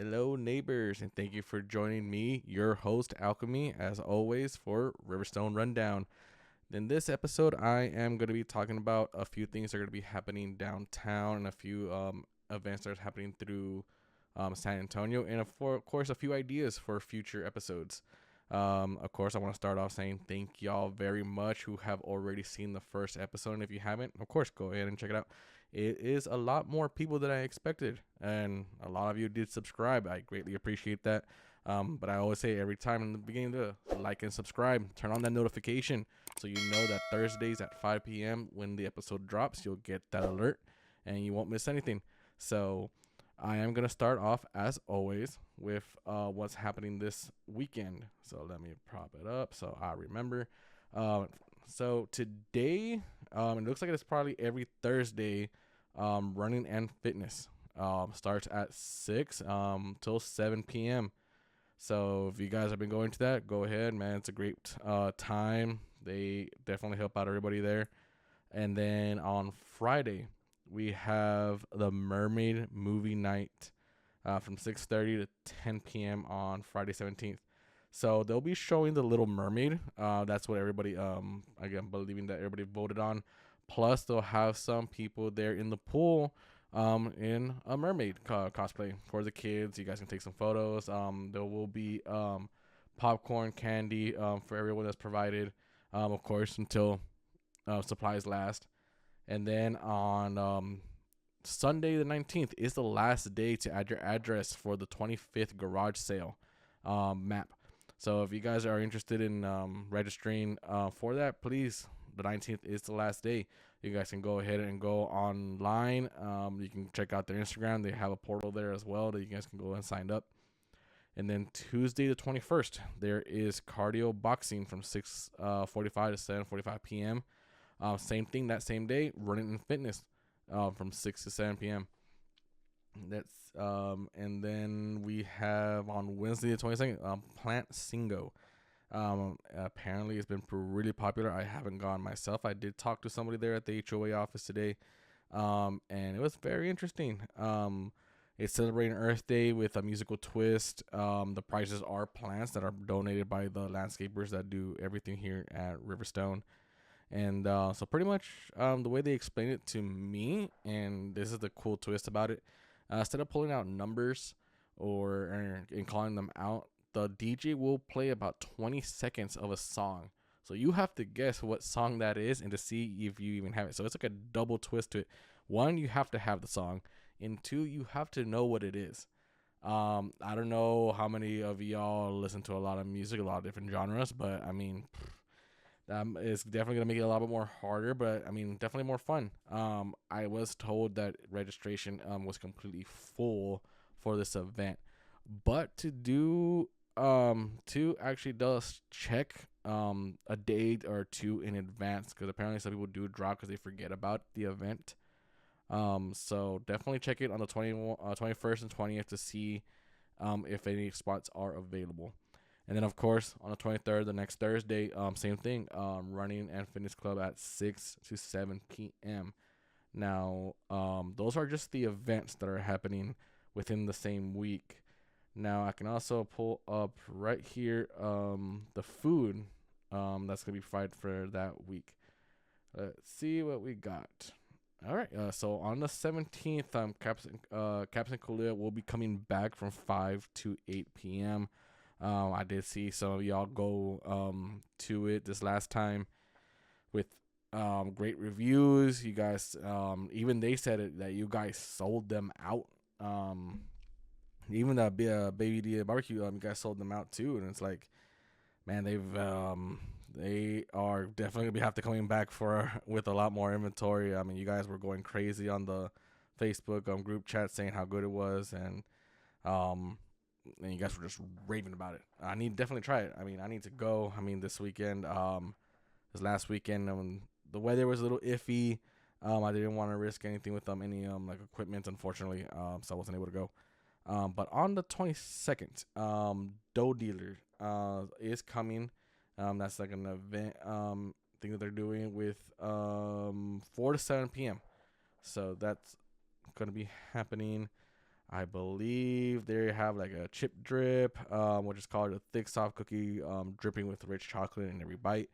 Hello, neighbors, and thank you for joining me, your host, Alchemy, as always, for Riverstone Rundown. In this episode, I am going to be talking about a few things that are going to be happening downtown and a few events that are happening through San Antonio, and of course, a few ideas for future episodes. Of course, I want to start off saying thank y'all very much who have already seen the first episode. And if you haven't, of course, go ahead and check it out. It is a lot more people than I expected, and a lot of you did subscribe. I greatly appreciate that. But I always say every time in the beginning to like and subscribe, turn on that notification so you know that Thursdays at 5 p.m. when the episode drops, you'll get that alert and you won't miss anything. So I am going to start off, as always, with what's happening this weekend. So let me prop it up so I remember. So today, it looks like it's probably every Thursday, running and fitness starts at 6 till 7 p.m. So if you guys have been going to that, go ahead, man. It's a great time. They definitely help out everybody there. And then on Friday, we have the Mermaid Movie Night from 6:30 to 10 p.m. on Friday 17th. So they'll be showing The Little Mermaid. That's what everybody, again, believing that everybody voted on. Plus, they'll have some people there in the pool in a mermaid cosplay for the kids. You guys can take some photos. There will be popcorn, candy for everyone that's provided, of course, until supplies last. And then on Sunday the 19th is the last day to add your address for the 25th garage sale map. So if you guys are interested in registering for that, please, the 19th is the last day. You guys can go ahead and go online. You can check out their Instagram. They have a portal there as well that you guys can go and sign up. And then Tuesday the 21st, there is cardio boxing from 6:45 to 7:45 p.m. Same thing that same day, running and fitness from 6 to 7 p.m. That's and then we have on Wednesday the 22nd, Plant Singo. Apparently it's been really popular. I haven't gone myself. I did talk to somebody there at the HOA office today, and it was very interesting. It's celebrating Earth Day with a musical twist. The prizes are plants that are donated by the landscapers that do everything here at Riverstone. And so pretty much the way they explain it to me, and this is the cool twist about it, instead of pulling out numbers or and calling them out, the DJ will play about 20 seconds of a song. So you have to guess what song that is and to see if you even have it. So it's like a double twist to it. One, you have to have the song, and two, you have to know what it is. I don't know how many of y'all listen to a lot of music, a lot of different genres, but I mean, it's definitely gonna make it a lot bit more harder, but I mean, definitely more fun. I was told that registration was completely full for this event, but to actually does check a date or two in advance, because apparently some people do drop because they forget about the event. So definitely check it on the 21st and 20th to see if any spots are available. And then, of course, on the 23rd, the next Thursday, same thing, running and fitness club at 6 to 7 p.m. Now, those are just the events that are happening within the same week. Now, I can also pull up right here the food that's going to be provided for that week. Let's see what we got. All right, so on the 17th, Captain Kalia will be coming back from 5 to 8 p.m. I did see some of y'all go to it this last time with great reviews. You guys, even they said it that you guys sold them out. Even the Baby D barbecue, you guys sold them out too, and it's like, man, they are definitely gonna have to coming back for with a lot more inventory. I mean, you guys were going crazy on the Facebook group chat saying how good it was, um and you guys were just raving about it. I need to definitely try it. I mean, I need to go. I mean, this weekend, this last weekend, the weather was a little iffy. I didn't want to risk anything with any like equipment, unfortunately. So I wasn't able to go. But on the 22nd, Dough Dealer is coming. That's like an event thing that they're doing with 4 to 7 p.m. So that's gonna be happening. I believe they have like a chip drip, which is called a thick soft cookie, dripping with rich chocolate in every bite.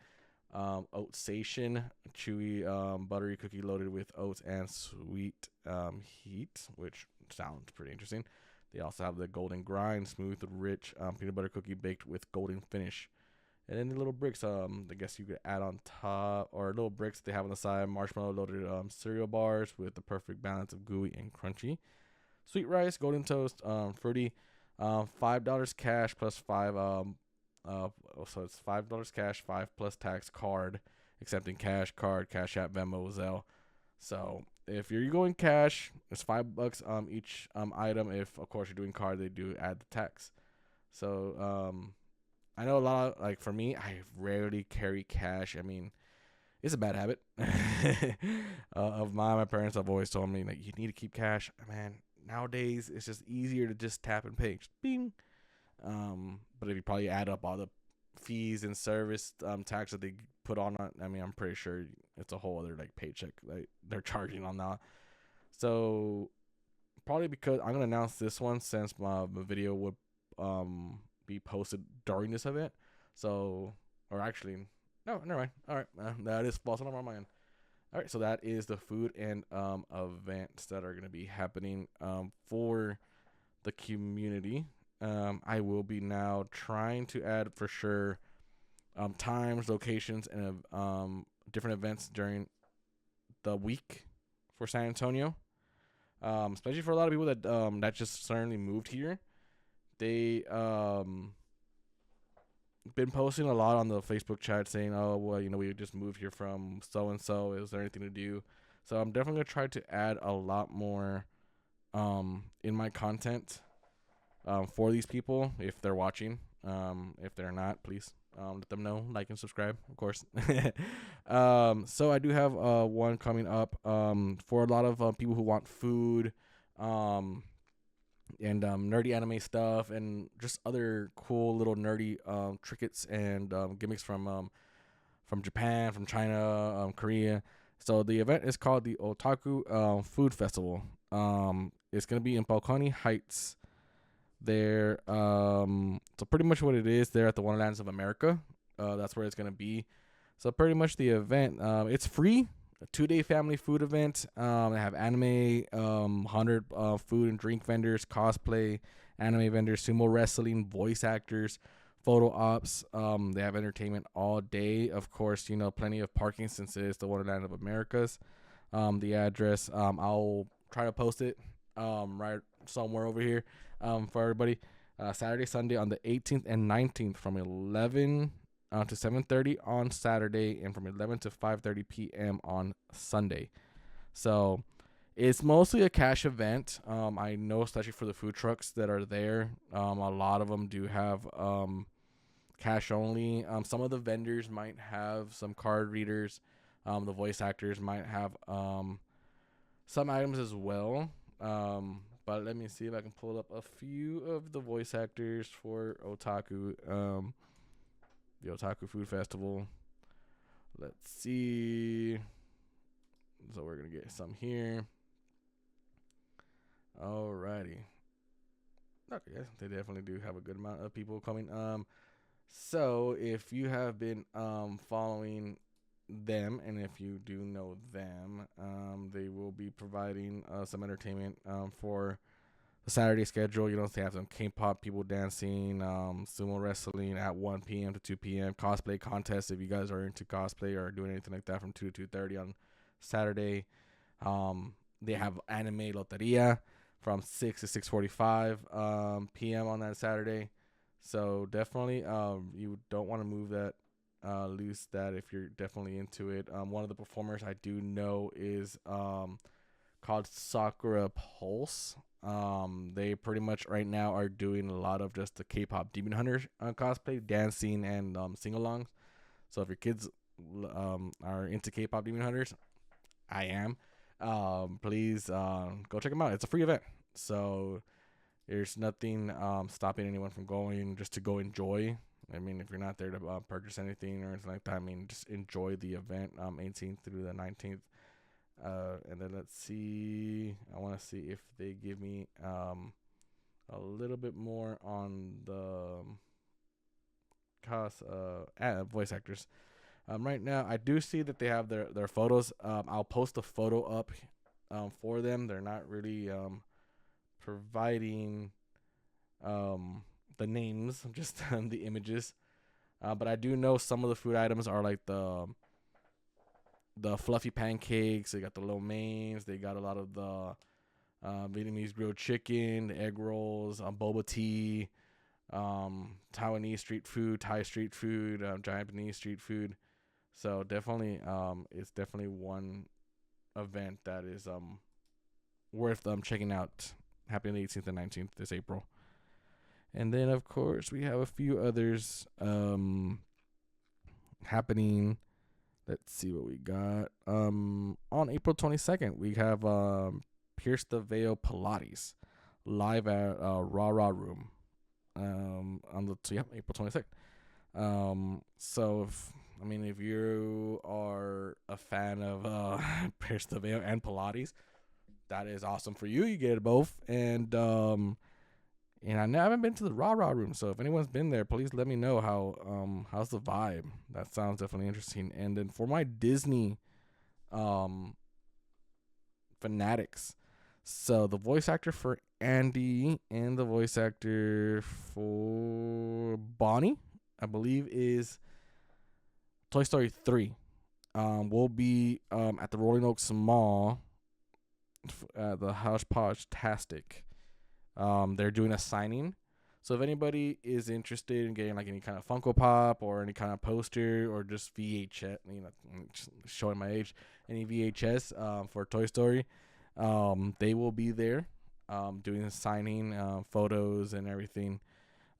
Oat station, chewy, buttery cookie loaded with oats and sweet heat, which sounds pretty interesting. They also have the golden grind, smooth, rich peanut butter cookie baked with golden finish. And then the little bricks, I guess you could add on top, or little bricks they have on the side, marshmallow loaded cereal bars with the perfect balance of gooey and crunchy. Sweet rice, golden toast, fruity, $5 cash plus five. Uh, so it's $5 cash, five plus tax card, accepting cash, card, Cash App, Venmo, Zelle. So if you're going cash, it's $5 each item. If of course you're doing card, they do add the tax. So I know a lot of, like for me, I rarely carry cash. I mean, it's a bad habit of mine. My parents have always told me like you need to keep cash. Man, nowadays it's just easier to just tap and pay. Just bing. But if you probably add up all the fees and service tax that they put on it, I mean, I'm pretty sure it's a whole other like paycheck like they're charging on that. So probably because I'm gonna announce this one since my video would be posted during this event. So, or actually, no, never mind. All right, that is false alarm on my end. All right, so that is the food and events that are gonna be happening for the community. I will be now trying to add for sure times, locations, and different events during the week for San Antonio. Especially for a lot of people that just suddenly moved here. They been posting a lot on the Facebook chat saying, "Oh, well, we just moved here from so and so. Is there anything to do?" So I'm definitely gonna try to add a lot more in my content for these people if they're watching. If they're not, please let them know, like and subscribe, of course. So I do have one coming up for a lot of people who want food, and nerdy anime stuff, and just other cool little nerdy trinkets and gimmicks from Japan, from China, Korea. So the event is called the Otaku Food Festival. It's gonna be in Balcony Heights. There, so pretty much what it is, there at the Wonderlands of America. That's where it's gonna be. So pretty much the event, it's free, a 2-day family food event. They have anime, 100 food and drink vendors, cosplay, anime vendors, sumo wrestling, voice actors, photo ops. They have entertainment all day. Of course, plenty of parking since it is the Wonderland of Americas. The address, I'll try to post it right somewhere over here for everybody. Saturday, Sunday on the 18th and 19th from 11 to 7:30 on Saturday, and from 11 to 5:30 p.m. on Sunday. So it's mostly a cash event. I know, especially for the food trucks that are there, a lot of them do have cash only. Some of the vendors might have some card readers. The voice actors might have some items as well. But let me see if I can pull up a few of the voice actors for Otaku. The Otaku Food Festival. Let's see. So we're gonna get some here. Alrighty. Okay, they definitely do have a good amount of people coming. So if you have been following them, and if you do know them, they will be providing some entertainment for the Saturday schedule. They have some K-pop people dancing, sumo wrestling at 1 p.m. to 2 p.m. Cosplay contests if you guys are into cosplay or doing anything like that from 2 to 2:30 on Saturday. They have anime loteria from 6 to 6:45 p.m. on that Saturday. So definitely, you don't want to move that, lose that if you're definitely into it. One of the performers I do know is called Sakura Pulse. They pretty much right now are doing a lot of just the K-pop Demon Hunter cosplay, dancing, and sing-alongs. So if your kids are into K-pop Demon Hunters, I am. Please go check them out. It's a free event, so there's nothing stopping anyone from going just to go enjoy. I mean, if you're not there to purchase anything or anything like that, I mean, just enjoy the event. 18th through the 19th. And then let's see. I want to see if they give me a little bit more on the voice actors. Right now, I do see that they have their photos. I'll post a photo up for them. They're not really providing the names, just the images. But I do know some of the food items are like the fluffy pancakes. They got the lo mains. They got a lot of the Vietnamese grilled chicken, egg rolls, boba tea, Taiwanese street food, Thai street food, Japanese street food. So definitely, it's definitely one event that is worth checking out. Happening 18th and 19th this April. And then of course we have a few others happening. Let's see what we got. On April 22nd, we have Pierce the Veil Pilates live at Raw Raw Room. On the April 22nd. So if you are a fan of Pierce the Veil and Pilates, that is awesome for you. You get it both. And I haven't been to the Raw Raw Room, so if anyone's been there, please let me know how's the vibe. That sounds definitely interesting. And then for my Disney fanatics, so the voice actor for Andy and the voice actor for Bonnie, I believe, is Toy Story 3. Will be at the Rolling Oaks Mall at the Hush Podge Tastic. They're doing a signing. So if anybody is interested in getting like any kind of Funko Pop or any kind of poster or just VHS, just showing my age, any VHS for Toy Story, they will be there doing a signing, photos and everything.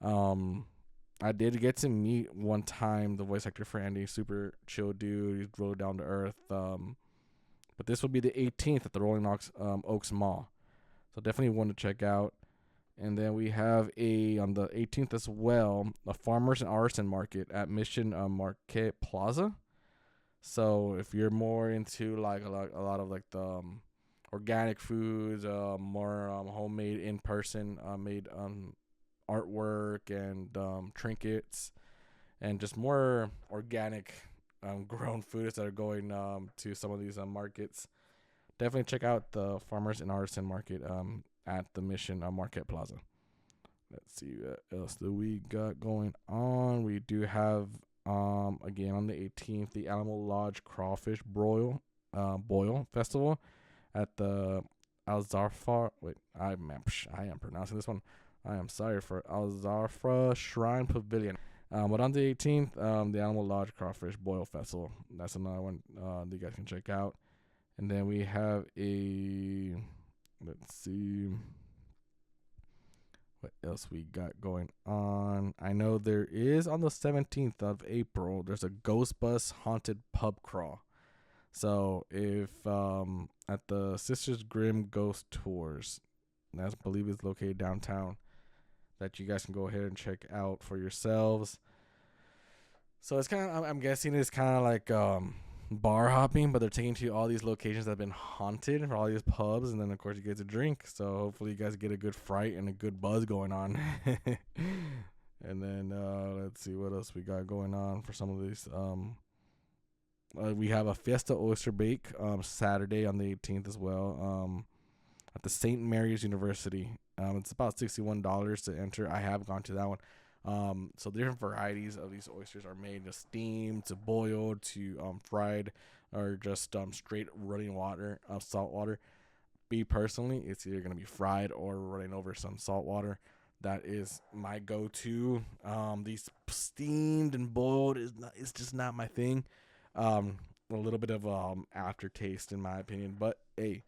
I did get to meet one time the voice actor for Andy, super chill dude. He's really down to earth. But this will be the 18th at the Rolling Oaks Mall. So definitely one to check out. And then we have on the 18th as well, a farmers and artisan market at Mission Market Plaza. So if you're more into like a lot of like the organic foods, more homemade in person made artwork and trinkets, and just more organic grown foods that are going to some of these markets, definitely check out the farmers and artisan market at the Mission Market Plaza. Let's see what else do we got going on. We do have again on the 18th the Animal Lodge Crawfish Boil Festival at the Alzarfa. Wait, I am pronouncing this one. I am sorry for Alzarfa Shrine Pavilion. But on the 18th, the Animal Lodge Crawfish Boil Festival. That's another one that you guys can check out. And then we have let's see what else we got going on. I know there is on the 17th of April, there's a Ghost Bus Haunted Pub Crawl. So if at the Sisters Grimm Ghost Tours, I believe is located downtown, that you guys can go ahead and check out for yourselves. So it's kind of, I'm guessing it's kind of like bar hopping, but they're taking to all these locations that have been haunted for all these pubs, and then of course you get to drink. So hopefully you guys get a good fright and a good buzz going on. And then let's see what else we got going on for some of these. We have a Fiesta Oyster Bake Saturday on the 18th as well at the St. Mary's University. It's about $61 to enter. I have gone to that one. So different varieties of these oysters are made, to steamed, to boiled, to fried, or just straight running water, salt water. Me personally, it's either going to be fried or running over some salt water. That is my go-to. These steamed and boiled it's just not my thing. A little bit of aftertaste in my opinion, but hey,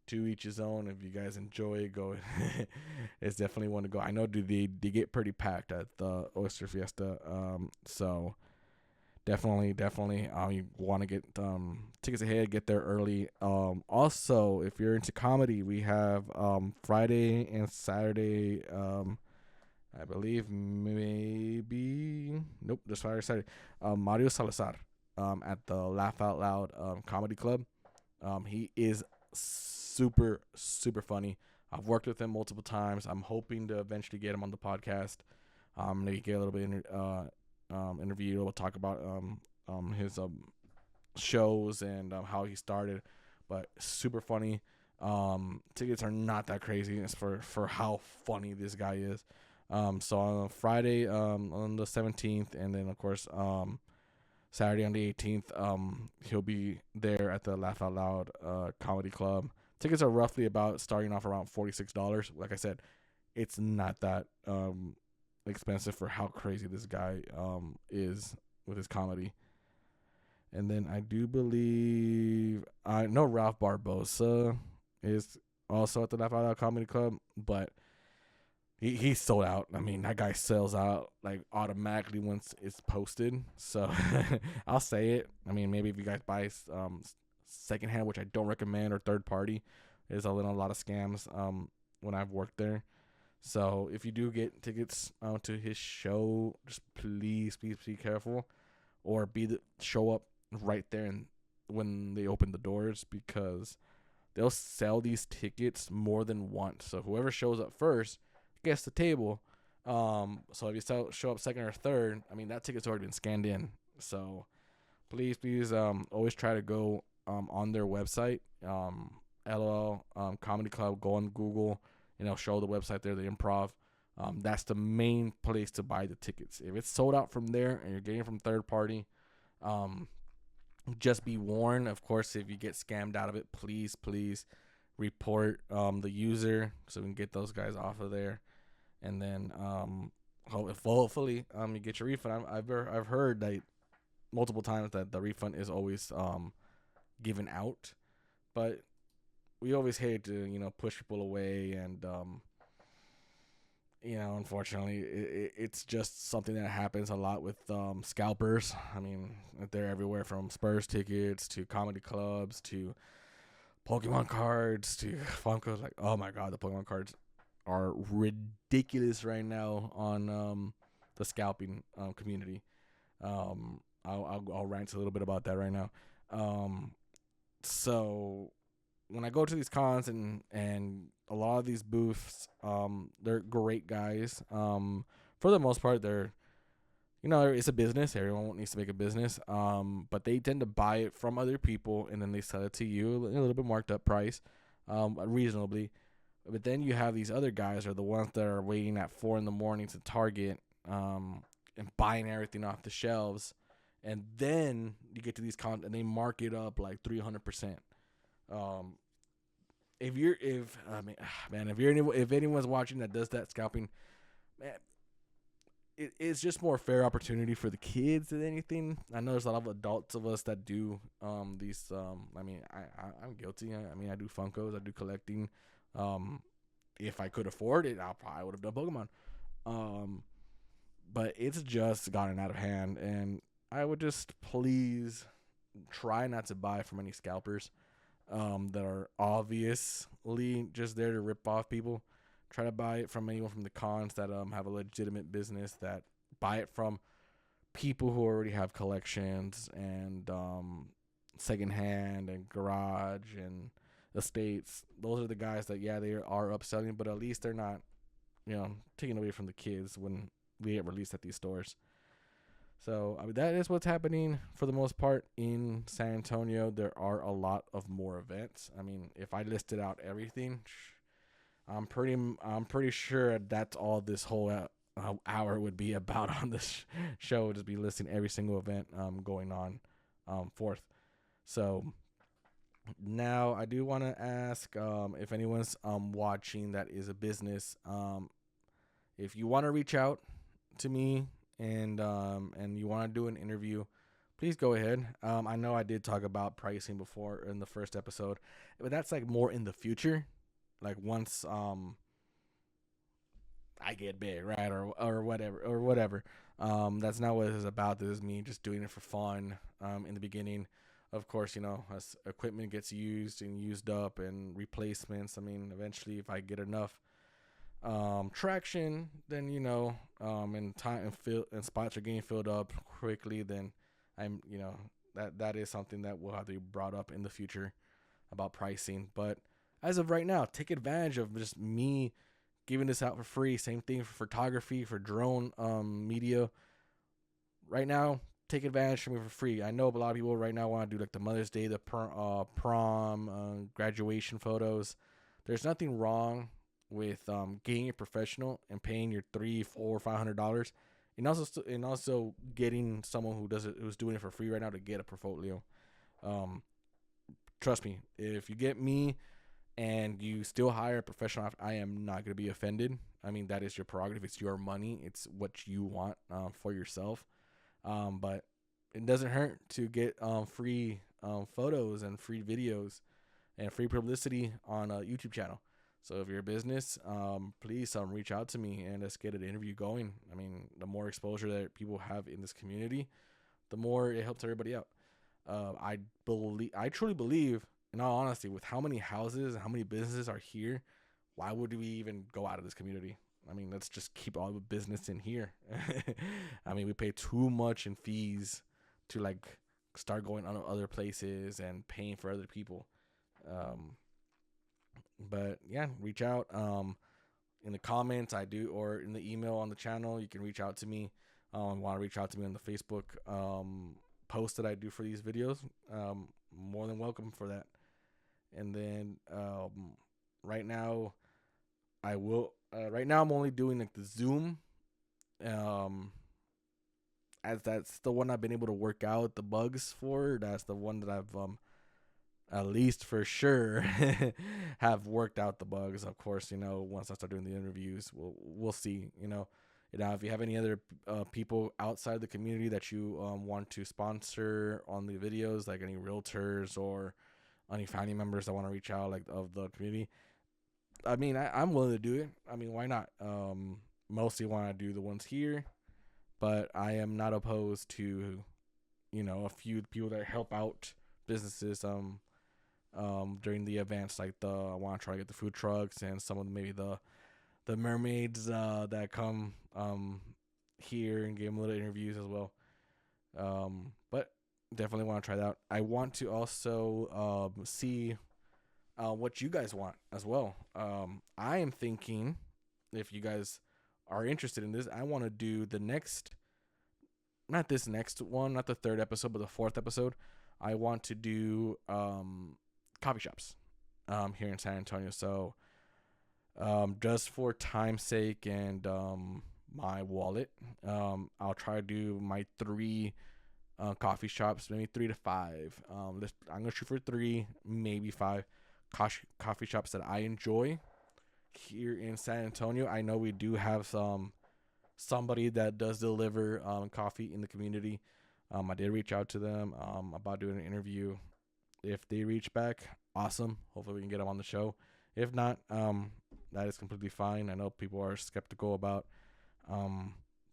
to each his own. If you guys enjoy it, go. It's definitely one to go. I know they get pretty packed at the Oyster Fiesta. So definitely, you want to get tickets ahead, get there early. Also, if you're into comedy, we have Friday and Saturday. I believe just Friday, Saturday. Mario Salazar at the Laugh Out Loud Comedy Club. He is super super funny. I've worked with him multiple times. I'm hoping to eventually get him on the podcast. Maybe get a little bit interview. We'll talk about his shows and how he started, but super funny. Tickets are not that crazy. It's for how funny this guy is. So on Friday, on the 17th, and then of course, Saturday on the 18th, he'll be there at the Laugh Out Loud Comedy Club. Tickets are roughly about starting off around $46. Like I said, it's not that expensive for how crazy this guy is with his comedy. And then I do believe I know Ralph Barbosa is also at the Laugh Out Loud Comedy Club, but he's sold out. I mean, that guy sells out like automatically once it's posted. So I'll say it. I mean, maybe if you guys buy secondhand, which I don't recommend, or third party, there's a lot of scams when I've worked there. So if you do get tickets to his show, just please be careful, or show up right there and when they open the doors, because they'll sell these tickets more than once. So whoever shows up first gets the table. So if you show up second or third, I mean that ticket's already been scanned in. So please always try to go on their website, LOL Comedy Club. Go on Google, show the website there, the Improv. That's the main place to buy the tickets. If it's sold out from there and you're getting it from third party, just be warned. Of course, if you get scammed out of it, please report the user so we can get those guys off of there. And then hopefully you get your refund. I've heard that multiple times that the refund is always given out, but we always hate to push people away, and unfortunately it's just something that happens a lot with scalpers. I mean, they're everywhere from Spurs tickets to comedy clubs to Pokemon cards to Funkos. Like, oh my god, the Pokemon cards are ridiculous right now on the scalping community. I'll rant a little bit about that right now. So when I go to these cons and a lot of these booths, they're great guys. For the most part, they're it's a business. Everyone needs to make a business. But they tend to buy it from other people and then they sell it to you a little bit marked up price, reasonably. But then you have these other guys are the ones that are waiting at 4 a.m. to Target, and buying everything off the shelves, and then you get to these cons and they mark it up like 300%. If anyone's watching that does that scalping, man, it's just more fair opportunity for the kids than anything. I know there's a lot of adults of us that do these. I mean, I'm guilty. I mean, I do Funkos. I do collecting. If I could afford it, I probably would have done Pokemon. But it's just gotten out of hand, and I would just please try not to buy from any scalpers that are obviously just there to rip off people. Try to buy it from anyone from the cons that have a legitimate business, that buy it from people who already have collections and secondhand and garage and estates. Those are the guys that they are upselling, but at least they're not taking away from the kids when they get released at these stores. So I mean, that is what's happening for the most part in San Antonio. There are a lot of more events. I mean, if I listed out everything, I'm pretty sure that's all this whole hour would be about on this show. Just be listing every single event going on forth. So now I do want to ask if anyone's watching that is a business, if you want to reach out to me and you want to do an interview, please go ahead. I know I did talk about pricing before in the first episode, but that's like more in the future. Like once I get big, right, or whatever. That's not what it is about. This is me just doing it for fun. In the beginning, of course, as equipment gets used and used up and replacements. I mean, eventually, if I get enough traction, then and time and spots are getting filled up quickly, then I'm that is something that will have to be brought up in the future. about pricing. But as of right now, take advantage of just me giving this out for free. Same thing for photography, for drone media. Right now, take advantage of me for free. I know a lot of people right now want to do like the Mother's Day, the prom, graduation photos. There's nothing wrong with getting a professional and paying your $300, $400, and also getting someone who does it, who's doing it for free right now, to get a portfolio. Um, Trust me, if you get me and you still hire a professional, I am not going to be offended. I mean, that is your prerogative. It's your money. It's what you want for yourself. But it doesn't hurt to get free photos and free videos and free publicity on a YouTube channel. So if you're a business, please reach out to me and let's get an interview going. I mean, the more exposure that people have in this community, the more it helps everybody out. I truly believe, in all honesty, with how many houses and how many businesses are here, why would we even go out of this community? I mean, let's just keep all the business in here. I mean, we pay too much in fees to like start going on other places and paying for other people. Um, but yeah, reach out. In the comments, I do, or in the email on the channel, you can reach out to me. Want to reach out to me on the Facebook post that I do for these videos? More than welcome for that. And then right now, I will. Right now, I'm only doing like the Zoom, um, as that's the one I've been able to work out the bugs for. That's the one that I've at least for sure have worked out the bugs. Of course, once I start doing the interviews, we'll see. If you have any other people outside the community that you want to sponsor on the videos, like any realtors or any family members that want to reach out, like of the community, I mean, I'm willing to do it. I mean, why not? Mostly want to do the ones here, but I am not opposed to, a few people that help out businesses during the events. Like I want to try to get the food trucks and some of maybe the mermaids that come here and give them little interviews as well. But definitely want to try that out. I want to also see what you guys want as well. I am thinking, if you guys are interested in this, I want to do the next, not this next one, not the third episode, but the fourth episode. I want to do coffee shops here in San Antonio. So just for time's sake and my wallet, I'll try to do my 3 coffee shops, maybe 3 to 5. I'm gonna shoot for 3, maybe 5 coffee shops that I enjoy here in San Antonio. I know we do have somebody that does deliver coffee in the community. I did reach out to them about doing an interview. If they reach back, awesome. Hopefully we can get them on the show. If not, that is completely fine. I know people are skeptical about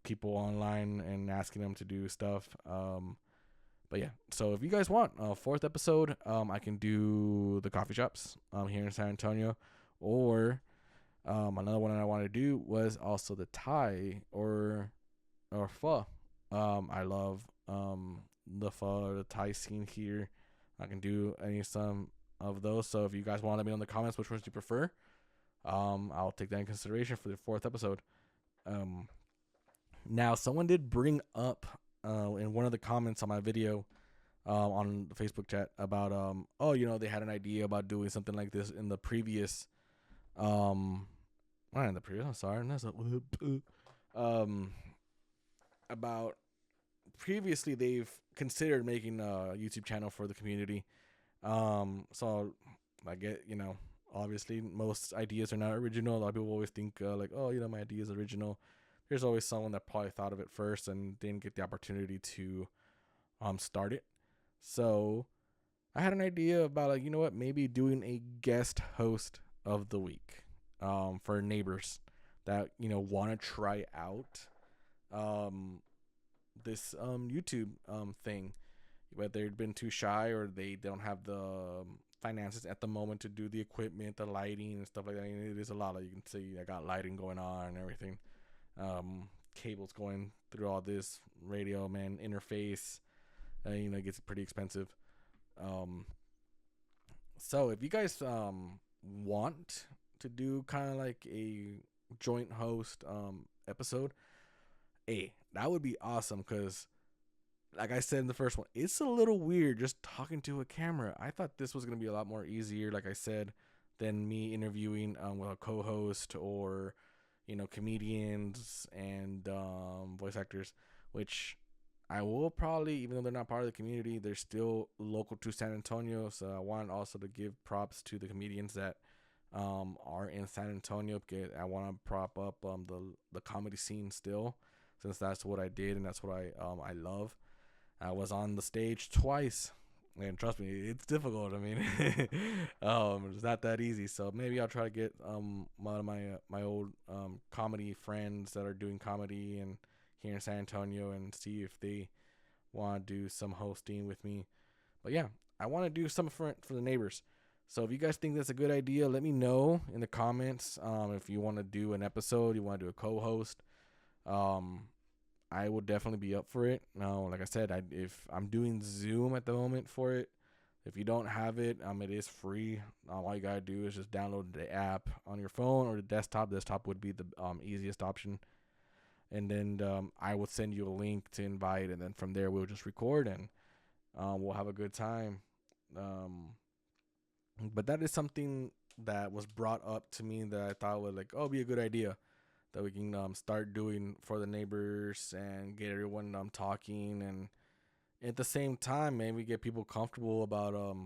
people online and asking them to do stuff. But yeah, so if you guys want a 4th episode, I can do the coffee shops here in San Antonio. Or another one that I want to do was also the Thai or pho. I love the pho, the Thai scene here. I can do some of those. So if you guys want to let me know in the comments which ones you prefer, I'll take that in consideration for the 4th episode. Now, someone did bring up in one of the comments on my video on the Facebook chat about they had an idea about doing something like this in the previous not in the previous, I'm sorry, that's about previously they've considered making a YouTube channel for the community. So I get, obviously most ideas are not original. A lot of people always think my idea is original. There's always someone that probably thought of it first and didn't get the opportunity to start it. So I had an idea about maybe doing a guest host of the week for neighbors that want to try out this YouTube thing, but they've been too shy or they don't have the finances at the moment to do the equipment, the lighting and stuff like that. It is a lot of, you can see I got lighting going on and everything, cables going through all this, radio man interface, it gets pretty expensive. So if you guys want to do kind of like a joint host episode, hey, that would be awesome because like I said in the first one, it's a little weird just talking to a camera. I thought this was gonna be a lot more easier, like I said, than me interviewing with a co-host or comedians and voice actors, which I will probably, even though they're not part of the community, they're still local to San Antonio. So I want also to give props to the comedians that are in San Antonio because I want to prop up the comedy scene still, since that's what I did and that's what I love. I was on the stage twice, and trust me, it's difficult. I mean, it's not that easy. So maybe I'll try to get one of my old comedy friends that are doing comedy and here in San Antonio and see if they want to do some hosting with me. But yeah, I want to do something for the neighbors. So if you guys think that's a good idea, let me know in the comments. If you want to do an episode, you want to do a co-host. Um, I will definitely be up for it. Now, like I said, if I'm doing Zoom at the moment for it, if you don't have it, it is free. All you gotta do is just download the app on your phone or the desktop. Desktop would be the easiest option, and then I will send you a link to invite, and then from there we'll just record and we'll have a good time. Um, but that is something that was brought up to me that I thought would be a good idea that we can start doing for the neighbors and get everyone talking, and at the same time maybe get people comfortable about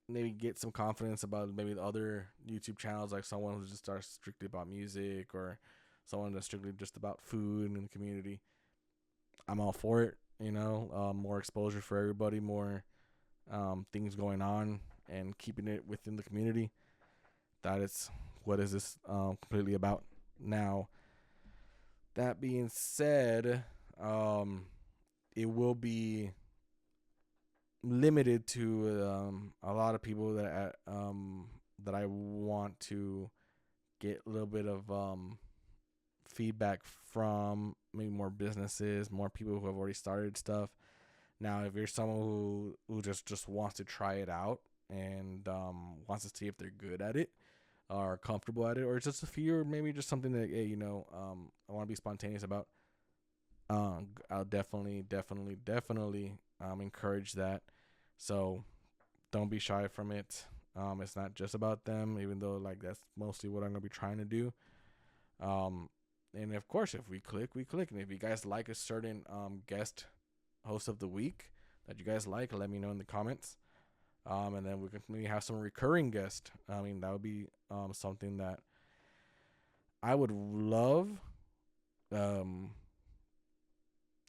maybe get some confidence about maybe the other YouTube channels, like someone who just starts strictly about music or someone that's strictly just about food in the community. I'm all for it. More exposure for everybody, more things going on, and keeping it within the community. That is what is this completely about. Now, that being said, it will be limited to a lot of people that I want to get a little bit of feedback from, maybe more businesses, more people who have already started stuff. Now, if you're someone who just wants to try it out and wants to see if they're good at it, are comfortable at it, or it's just a fear, or maybe just something that I want to be spontaneous about. I'll definitely encourage that. So don't be shy from it. It's not just about them, even though like that's mostly what I'm gonna be trying to do. Um, and of course, if we click, we click. And if you guys like a certain guest host of the week that you guys like, let me know in the comments. And then we can maybe have some recurring guest. I mean, that would be something that I would love. Um,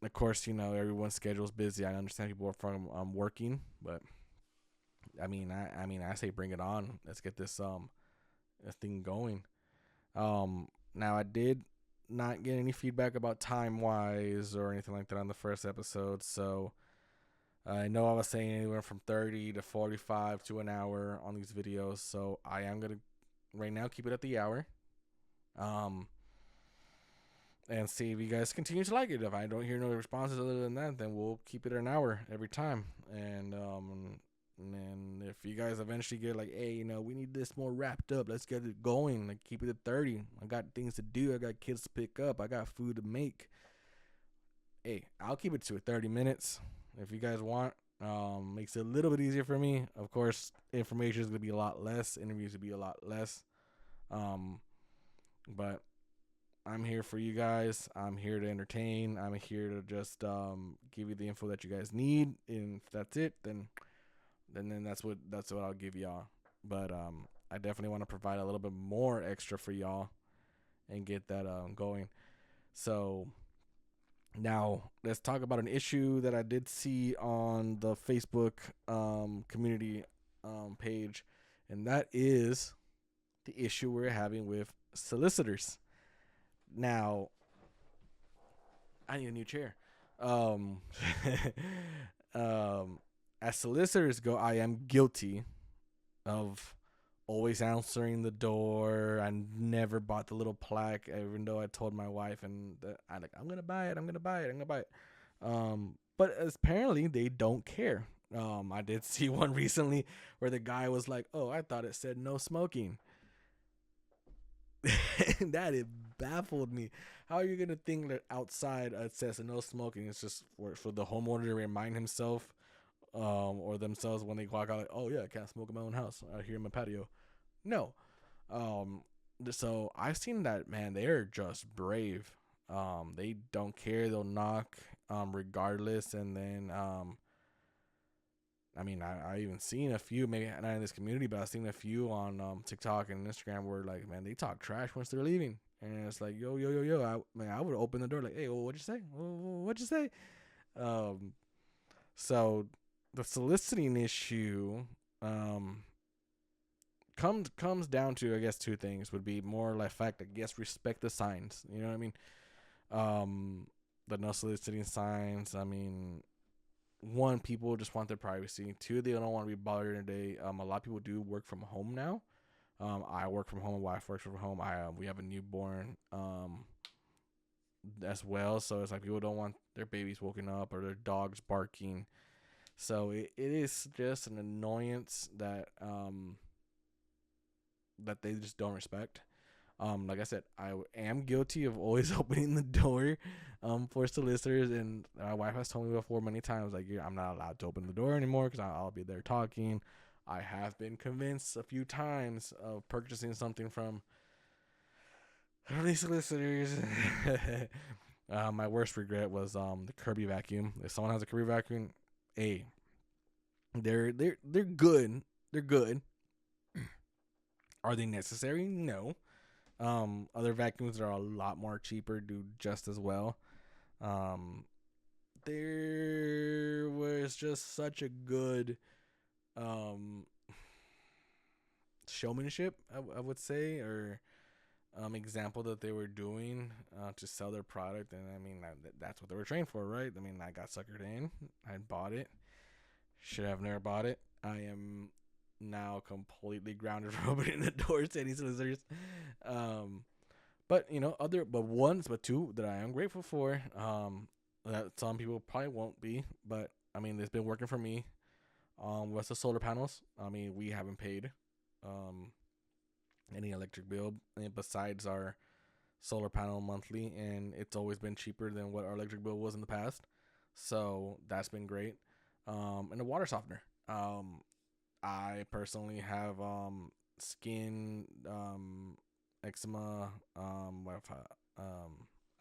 of course, everyone's schedule is busy. I understand people are from working, but I say bring it on. Let's get this thing going. Now I did not get any feedback about time wise or anything like that on the first episode, so I know I was saying anywhere from 30 to 45 to an hour on these videos, so I am gonna right now keep it at the hour. Um, and see if you guys continue to like it. If I don't hear no responses other than that, then we'll keep it an hour every time. And if you guys eventually get like, hey, we need this more wrapped up, let's get it going. Like, keep it at 30. I got things to do. I got kids to pick up. I got food to make. Hey, I'll keep it to 30 minutes if you guys want. Makes it a little bit easier for me. Of course, information is gonna be a lot less. Interviews will be a lot less. But I'm here for you guys. I'm here to entertain. I'm here to just give you the info that you guys need. And if that's it, then that's what I'll give y'all. But I definitely want to provide a little bit more extra for y'all and get that going. So now let's talk about an issue that I did see on the Facebook community page, and that is the issue we're having with solicitors. Now, I need a new chair. Um, as solicitors go, I am guilty of always answering the door. I never bought the little plaque, even though I told my wife and I'm gonna buy it. I'm gonna buy it. But apparently they don't care. I did see one recently where the guy was like, "Oh, I thought it said no smoking." That it baffled me. How are you gonna think that outside it says no smoking? It's just for the homeowner to remind himself, or themselves when they walk out, like, "Oh yeah, I can't smoke in my own house out here in my patio." No. Um, so I've seen that, man. They are just brave. They don't care. They'll knock, regardless. And then, I mean, I even seen a few, maybe not in this community, but I've seen a few on TikTok and Instagram where, like, man, they talk trash once they're leaving, and it's like, yo, yo, yo, yo. I would open the door like, hey, well, what'd you say? What'd you say? Um, so the soliciting issue, um, comes down to, I guess, two things would be more like fact, I guess, respect the signs. You know what I mean? The no soliciting signs. I mean, one, people just want their privacy. Two, they don't want to be bothered in a day. A lot of people do work from home now. I work from home. My wife works from home. We have a newborn as well, so it's like people don't want their babies woken up or their dogs barking. So it is just an annoyance that they just don't respect. Like I said, I am guilty of always opening the door for solicitors, and my wife has told me before many times, like, I'm not allowed to open the door anymore because I'll be there talking. I have been convinced a few times of purchasing something from these solicitors. My worst regret was the Kirby vacuum. If someone has a Kirby vacuum, hey, they're good. They're good. Are they necessary? No. Other vacuums are a lot more cheaper, do just as well. Um, there was just such a good um showmanship, I would say, or example that they were doing to sell their product, and I mean that's what they were trained for, right? I mean, I got suckered in. I bought it. Should have never bought it. I am now completely grounded for opening the doors to any solicitors. Um, But but two that I am grateful for. That some people probably won't be, but I mean, it's been working for me. Was the solar panels? I mean, we haven't paid um any electric bill besides our solar panel monthly, and it's always been cheaper than what our electric bill was in the past. So that's been great. And the water softener. I personally have skin eczema,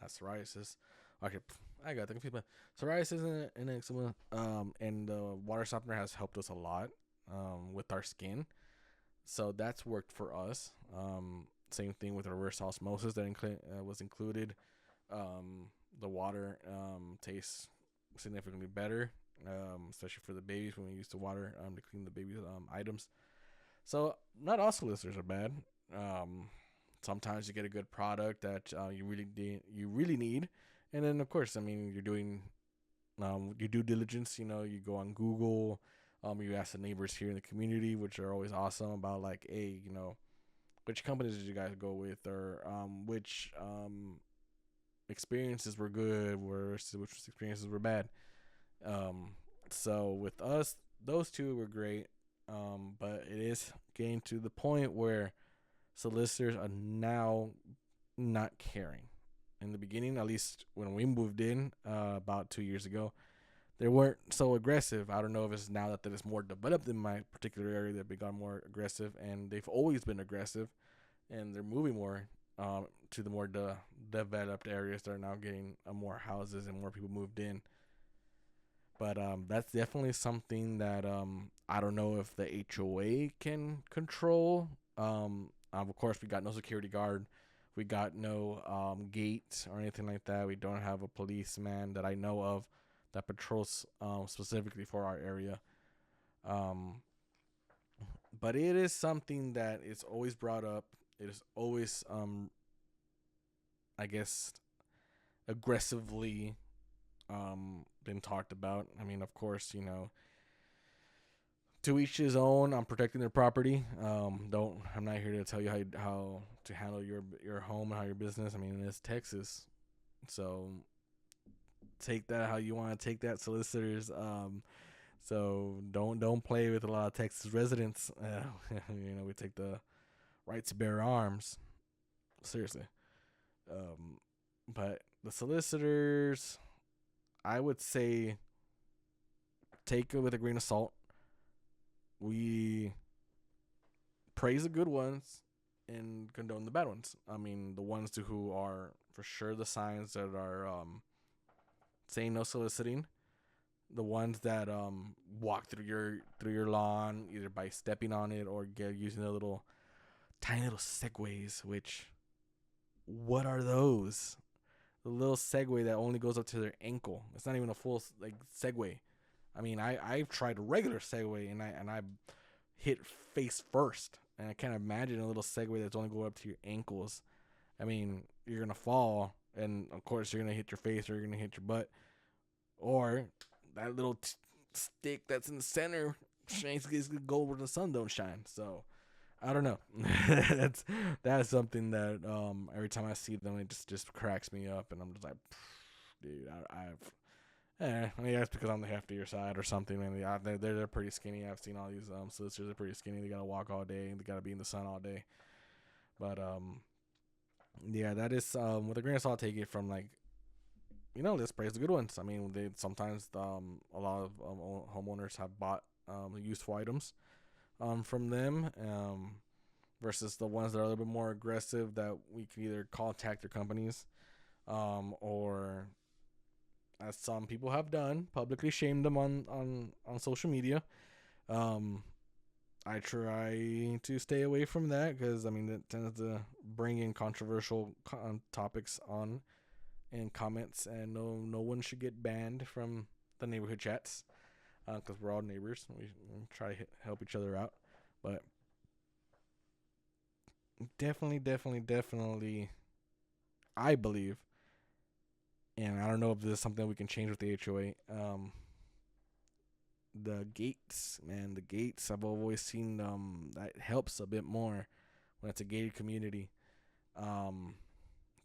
psoriasis. Okay, I got the confused, but psoriasis and eczema. And the water softener has helped us a lot with our skin, so that's worked for us. Same thing with reverse osmosis that was included. The water tastes significantly better, especially for the babies when we use the water to clean the baby's items. So not all solicitors are bad. Um, Sometimes you get a good product that you really need, and then of course, I mean, you're doing your due diligence. You know, you go on Google. You ask the neighbors here in the community, which are always awesome, about like, hey, which companies did you guys go with, or which experiences were good, which experiences were bad. Um, so with us, those two were great. But it is getting to the point where solicitors are now not caring. In the beginning, at least when we moved in about 2 years ago, they weren't so aggressive. I don't know if it's now that it's more developed in my particular area, they've become more aggressive, and they've always been aggressive, and they're moving more to the more developed areas that are now getting more houses and more people moved in. But that's definitely something that I don't know if the HOA can control. Of course, we got no security guard. We got no gate or anything like that. We don't have a policeman that I know of that patrols specifically for our area. Um, but it is something that is always brought up. It is always, I guess, aggressively been talked about. I mean, of course, to each his own. I'm protecting their property. Don't I'm not here to tell you how to handle your home and how your business. I mean, it's Texas, so take that how you want to take that, solicitors. So don't play with a lot of Texas residents. We take the right to bear arms seriously. Um, but the solicitors, I would say, take it with a grain of salt. We praise the good ones and condone the bad ones. I mean, the ones who are for sure the signs that are saying no soliciting. The ones that walk through your lawn either by stepping on it or using the little tiny little segways. Which, what are those? The little Segway that only goes up to their ankle. It's not even a full like Segway. I mean, I've tried a regular Segway and I hit face first, and I can't imagine a little Segway that's only going up to your ankles. I mean, you're gonna fall, and of course you're gonna hit your face or you're gonna hit your butt, or that little stick that's in the center is gonna go where the sun don't shine. So I don't know. that's something that every time I see them, it just cracks me up, and I'm just like, dude, I mean, that's because I'm the heftier side or something. And they're pretty skinny. I've seen all these sisters are pretty skinny. They gotta walk all day. They gotta be in the sun all day. But yeah, that is with a grain of salt. Take it from like, let's praise the good ones. I mean, they sometimes a lot of homeowners have bought useful items from them versus the ones that are a little bit more aggressive that we can either contact their companies or, as some people have done, publicly shame them on social media. Um, I try to stay away from that because, I mean, it tends to bring in controversial topics on and comments, and no one should get banned from the neighborhood chats because we're all neighbors. We try to help each other out. But definitely, I believe, and I don't know if this is something we can change with the HOA. The gates, man, the gates. I've always seen that helps a bit more when it's a gated community. Um,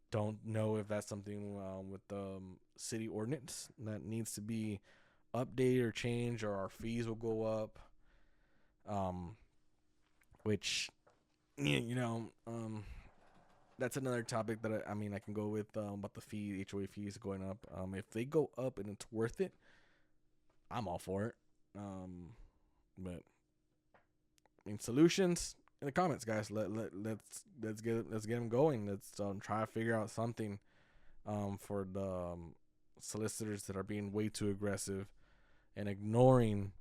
don't know if that's something with the city ordinance that needs to be updated or changed, or our fees will go up. Um, which that's another topic that I mean I can go with about the HOA fees going up. If they go up and it's worth it, I'm all for it. But I mean, solutions in the comments, guys. Let's get them going. Let's try to figure out something for the solicitors that are being way too aggressive and ignoring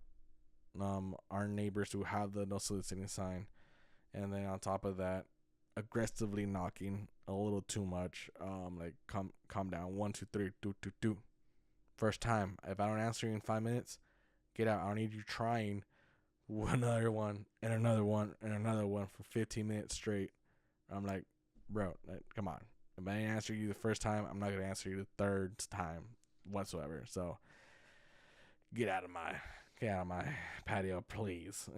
our neighbors who have the no soliciting sign, and then on top of that, aggressively knocking a little too much. Like calm down. 1, 2, 3, do. First time. If I don't answer you in 5 minutes, get out. I don't need you trying another one and another one and another one for 15 minutes straight. I'm like, bro, come on. If I didn't answer you the first time, I'm not gonna answer you the third time whatsoever. So get out of my patio, please.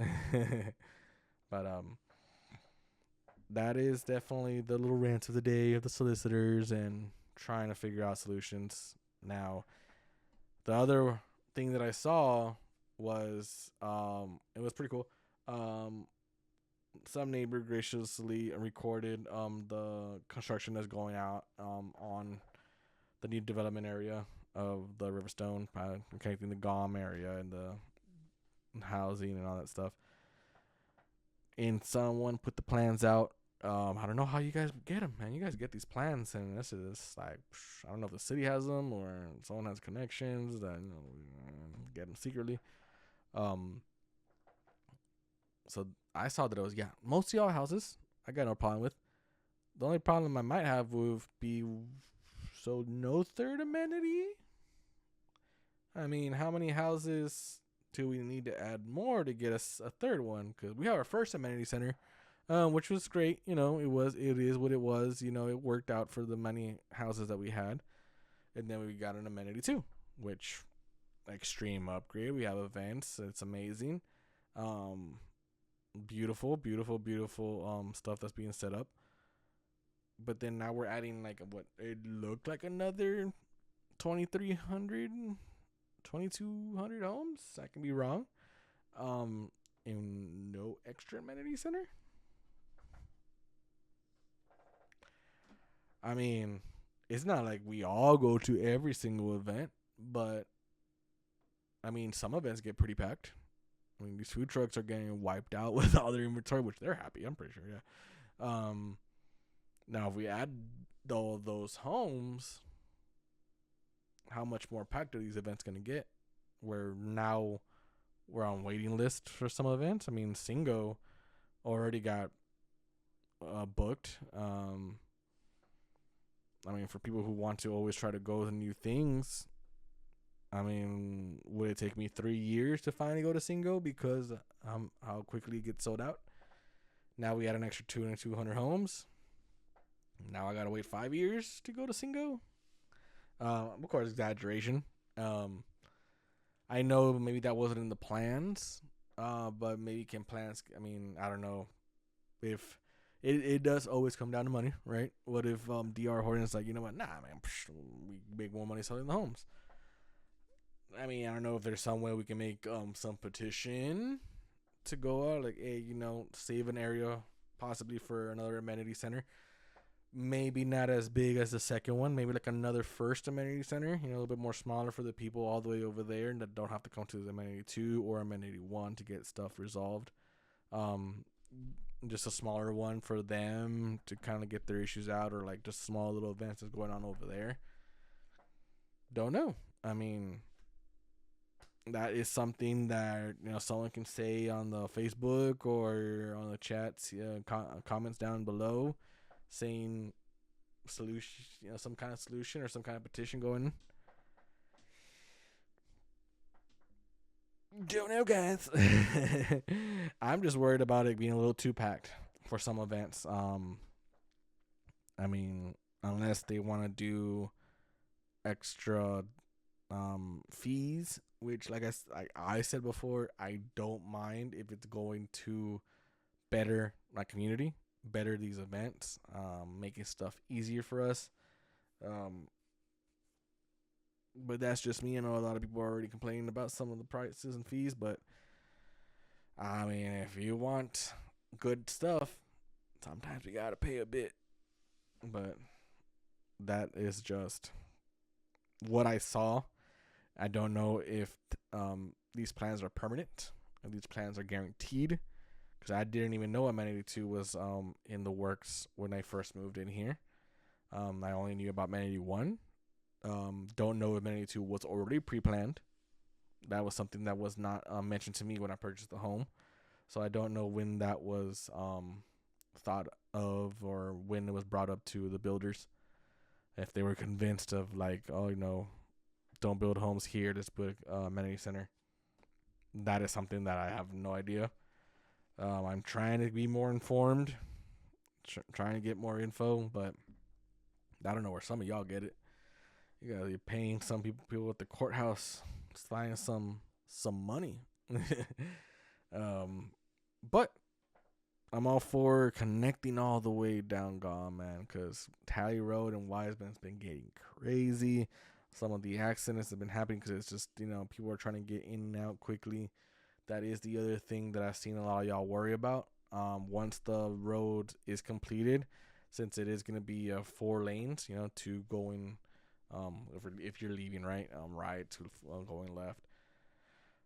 But that is definitely the little rant of the day of the solicitors and trying to figure out solutions. Now, the other thing that I saw was it was pretty cool. Some neighbor graciously recorded the construction that's going out on the new development area of the Riverstone, connecting the GOM area and the housing and all that stuff. And someone put the plans out. I don't know how you guys get them, man. You guys get these plans, and this is like, I don't know if the city has them or someone has connections that get them secretly. So I saw that it was most of y'all houses I got no problem with. The only problem I might have would be no third amenity. I mean, how many houses do we need to add more to get us a third one? Because we have our first amenity center, which was great. It is what it was. It worked out for the many houses that we had, and then we got an amenity too, which extreme upgrade. We have events. It's amazing. Beautiful stuff that's being set up. But then now we're adding what it looked like another 2,300 2,200 homes. I can be wrong. And no extra amenity center. I mean, it's not like we all go to every single event, but I mean, some events get pretty packed. I mean, these food trucks are getting wiped out with all their inventory, which they're happy. I'm pretty sure, yeah. Now if we add all those homes, how much more packed are these events going to get? Where now we're on waiting list for some events. I mean, Singo already got booked. I mean, for people who want to always try to go to new things, I mean, would it take me 3 years to finally go to Singo because how quickly it gets sold out? Now we add an extra 200 homes. Now I gotta wait 5 years to go to Singo. Of course, exaggeration. I know maybe that wasn't in the plans, but maybe can plans. I mean, I don't know if it does always come down to money, right? What if DR Horton's like, you know what? Nah, man, we make more money selling the homes. I mean, I don't know if there's some way we can make some petition to go out, like, hey, save an area possibly for another amenity center. Maybe not as big as the second one. Maybe like another first amenity center, a little bit more smaller for the people all the way over there and that don't have to come to the amenity 2 or amenity 1 to get stuff resolved. Just a smaller one for them to kind of get their issues out, or like just small little events that's going on over there. Don't know. I mean, that is something that someone can say on the Facebook or on the chats, comments down below, saying solution, some kind of solution or some kind of petition going. Don't know, guys. I'm just worried about it being a little too packed for some events. I mean, unless they want to do extra fees, which, like I said before, I don't mind if it's going to better my community, better these events, making stuff easier for us. But that's just me. I know a lot of people are already complaining about some of the prices and fees, but I mean, if you want good stuff, sometimes we gotta pay a bit. But that is just what I saw. I don't know if these plans are permanent, and these plans are guaranteed, because I didn't even know Amenity 2 was in the works when I first moved in here. I only knew about Amenity 1. Don't know if Amenity 2 was already pre-planned. That was something that was not mentioned to me when I purchased the home. So I don't know when that was thought of, or when it was brought up to the builders. If they were convinced of like, oh, don't build homes here, just put amenity center. That is something that I have no idea. I'm trying to be more informed, trying to get more info, but I don't know where some of y'all get it. You're paying some people at the courthouse, signing some money. But I'm all for connecting all the way down Gone, man, because Tally Road and Wiseman's been getting crazy. Some of the accidents have been happening because it's just, people are trying to get in and out quickly. That is the other thing that I've seen a lot of y'all worry about. Once the road is completed, since it is going to be 4 lanes, to going, if you're leaving right to going left.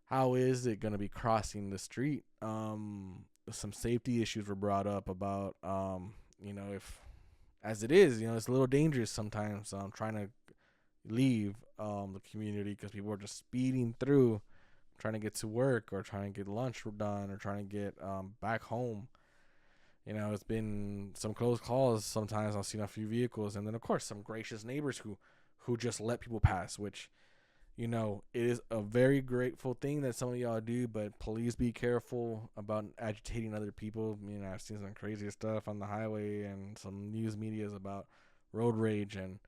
How is it going to be crossing the street? Some safety issues were brought up about, if, as it is, it's a little dangerous sometimes trying to leave the community because people are just speeding through, trying to get to work or trying to get lunch done or trying to get back home. It's been some close calls. Sometimes I've seen a few vehicles, and then of course some gracious neighbors who just let people pass, which, it is a very grateful thing that some of y'all do, but please be careful about agitating other people. I've seen some crazy stuff on the highway and some news medias about road rage, and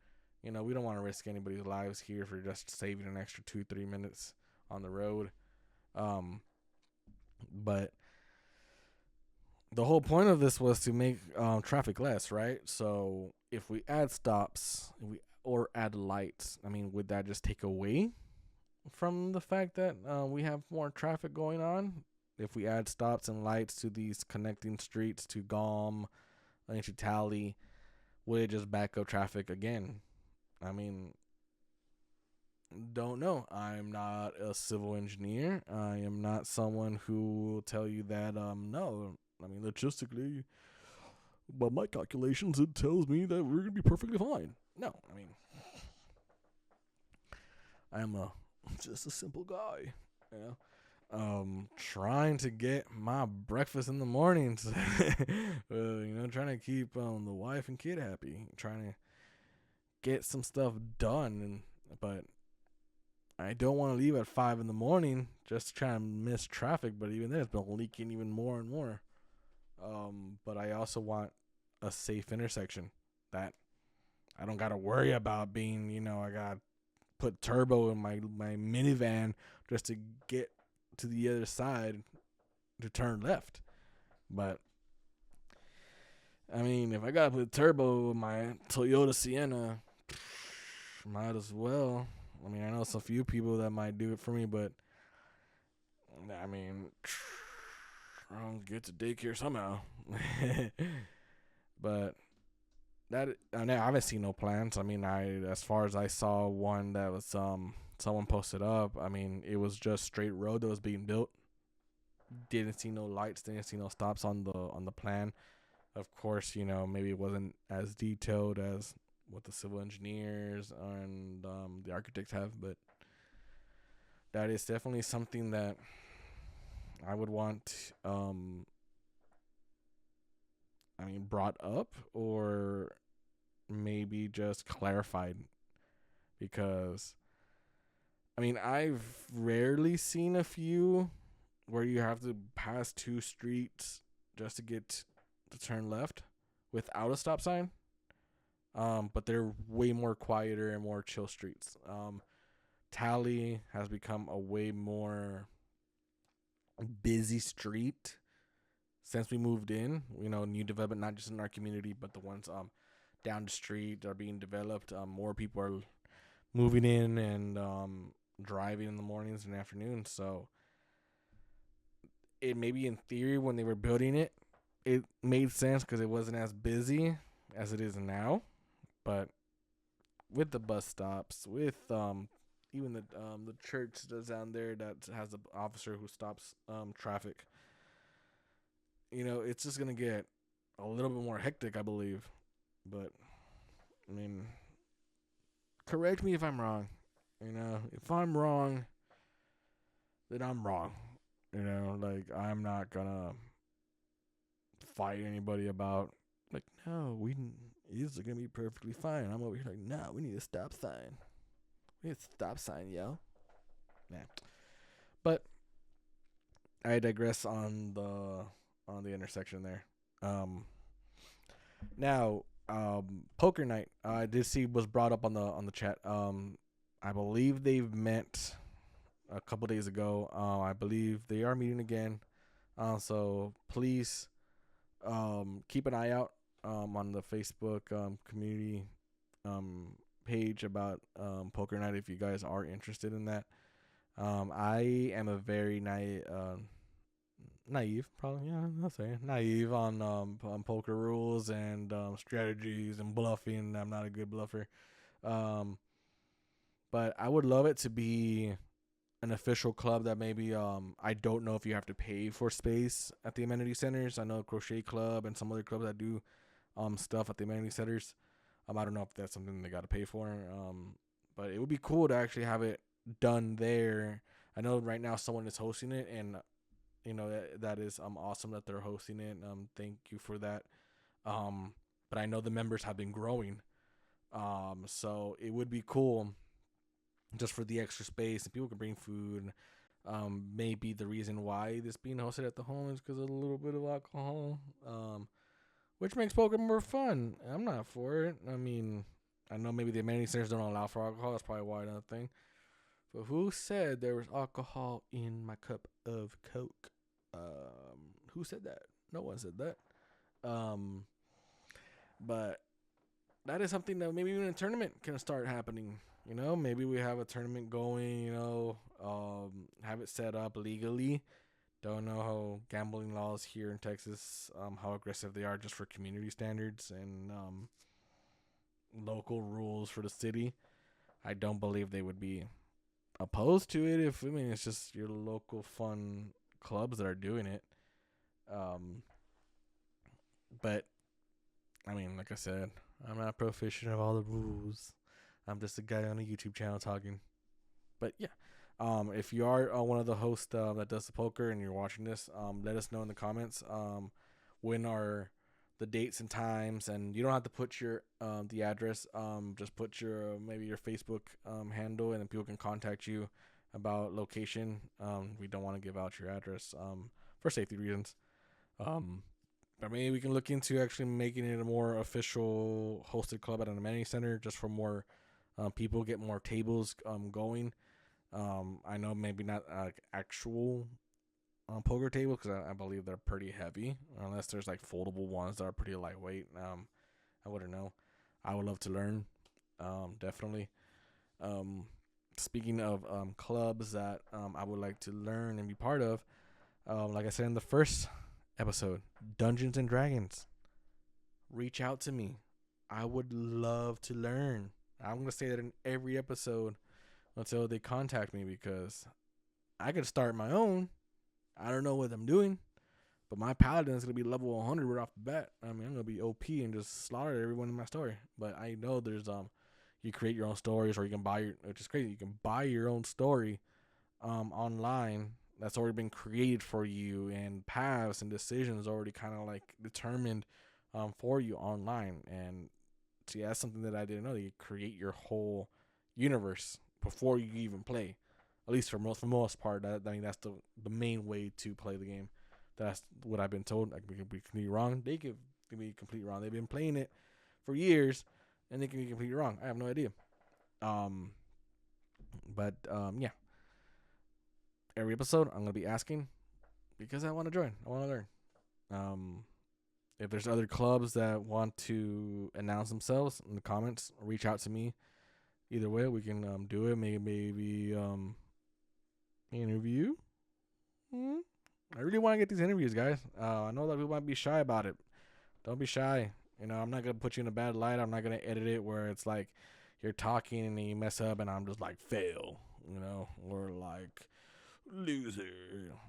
we don't want to risk anybody's lives here for just saving an extra 2-3 minutes on the road. But the whole point of this was to make traffic less, right? So if we add stops, or add lights, I mean, would that just take away from the fact that we have more traffic going on. If we add stops and lights to these connecting streets to GOM and to Tally, would it just back up traffic again? I mean, don't know. I'm not a civil engineer. I am not someone who will tell you that no. I mean, logistically, by my calculations, it tells me that we're gonna be perfectly fine. No, I mean, I'm just a simple guy, you know. Trying to get my breakfast in the mornings. Trying to keep the wife and kid happy, trying to get some stuff done, but I don't want to leave at 5 in the morning just to try and miss traffic. But even then, it's been leaking even more and more. But I also want a safe intersection that I don't gotta worry about being, I got put turbo in my minivan just to get to the other side to turn left. But I mean, if I gotta put turbo in my Toyota Sienna, might as well. I mean, I know some few people that might do it for me, but I mean, I'll get to daycare somehow. But I haven't seen no plans. I mean, as far as I saw one that was someone posted up. I mean, it was just straight road that was being built. Didn't see no lights. Didn't see no stops on the plan. Of course, maybe it wasn't as detailed as what the civil engineers and the architects have, but that is definitely something that I would want. Brought up or maybe just clarified, because I've rarely seen a few where you have to pass two streets just to get to turn left without a stop sign. But they're way more quieter and more chill streets. Tally has become a way more busy street since we moved in. New development, not just in our community, but the ones down the street are being developed. More people are moving in and driving in the mornings and afternoons. So it maybe in theory when they were building it, it made sense because it wasn't as busy as it is now. But with the bus stops, with even the church that's down there that has an officer who stops traffic, it's just gonna get a little bit more hectic, I believe. But I mean, correct me if I'm wrong. If I'm wrong, then I'm wrong. Like I'm not gonna fight anybody about like, no, it's gonna be perfectly fine. I'm over here like, no, we need a stop sign. We need a stop sign, yo. Nah. But I digress on the intersection there. Now, poker night. I did see was brought up on the chat. I believe they've met a couple days ago. I believe they are meeting again. So please, keep an eye out on the Facebook community page about poker night if you guys are interested in that. I am a very naive, probably, yeah, I'll say naive on poker rules and strategies and bluffing. I'm not a good bluffer. Um, but I would love it to be an official club that maybe I don't know if you have to pay for space at the amenity centers. I know Crochet Club and some other clubs that do stuff at the amenity centers. I don't know if that's something they got to pay for. But it would be cool to actually have it done there. I know right now someone is hosting it, and that is awesome that they're hosting it. Thank you for that. But I know the members have been growing. So it would be cool just for the extra space and people can bring food. Maybe the reason why this being hosted at the home is because of a little bit of alcohol, which makes poker more fun. I'm not for it. I know maybe the amenity centers don't allow for alcohol. That's probably why another thing. But who said there was alcohol in my cup of Coke? Who said that? No one said that. But that is something that maybe even a tournament can start happening. Maybe we have a tournament going. Have it set up legally. Don't know how gambling laws here in Texas, how aggressive they are just for community standards and local rules for the city. I don't believe they would be opposed to it if it's just your local fun clubs that are doing it. Um, but like I said, I'm not proficient of all the rules. I'm just a guy on a YouTube channel talking. But yeah, if you are one of the hosts that does the poker and you're watching this, let us know in the comments when are the dates and times, and you don't have to put your the address. Just put your maybe your Facebook handle, and then people can contact you about location. We don't want to give out your address for safety reasons. But maybe we can look into actually making it a more official hosted club at an amenity center, just for more people, get more tables going. I know maybe not actual poker tables, because I believe they're pretty heavy, unless there's like foldable ones that are pretty lightweight. I wouldn't know. I would love to learn. Definitely. Speaking of clubs that I would like to learn and be part of, like I said in the first episode, Dungeons and Dragons. Reach out to me. I would love to learn. I'm gonna say that in every episode until they contact me, because I could start my own. I don't know what I'm doing, but my paladin is gonna be level 100 right off the bat. I'm gonna be OP and just slaughter everyone in my story. But I know there's you create your own stories, or you can which is crazy. You can buy your own story online that's already been created for you, and paths and decisions already kind of like determined for you online. And see, that's something that I didn't know. You create your whole universe before you even play. At least for most part, that's the main way to play the game. That's what I've been told. I can be completely wrong. They could be completely wrong. They've been playing it for years, and they can be completely wrong. I have no idea. Yeah. Every episode, I'm gonna be asking because I want to join. I want to learn. If there's other clubs that want to announce themselves in the comments, reach out to me. Either way, we can do it. Maybe interview. I really want to get these interviews, guys. I know that people might be shy about it. Don't be shy. I'm not gonna put you in a bad light. I'm not gonna edit it where it's like you're talking and you mess up and I'm just like fail. Or like loser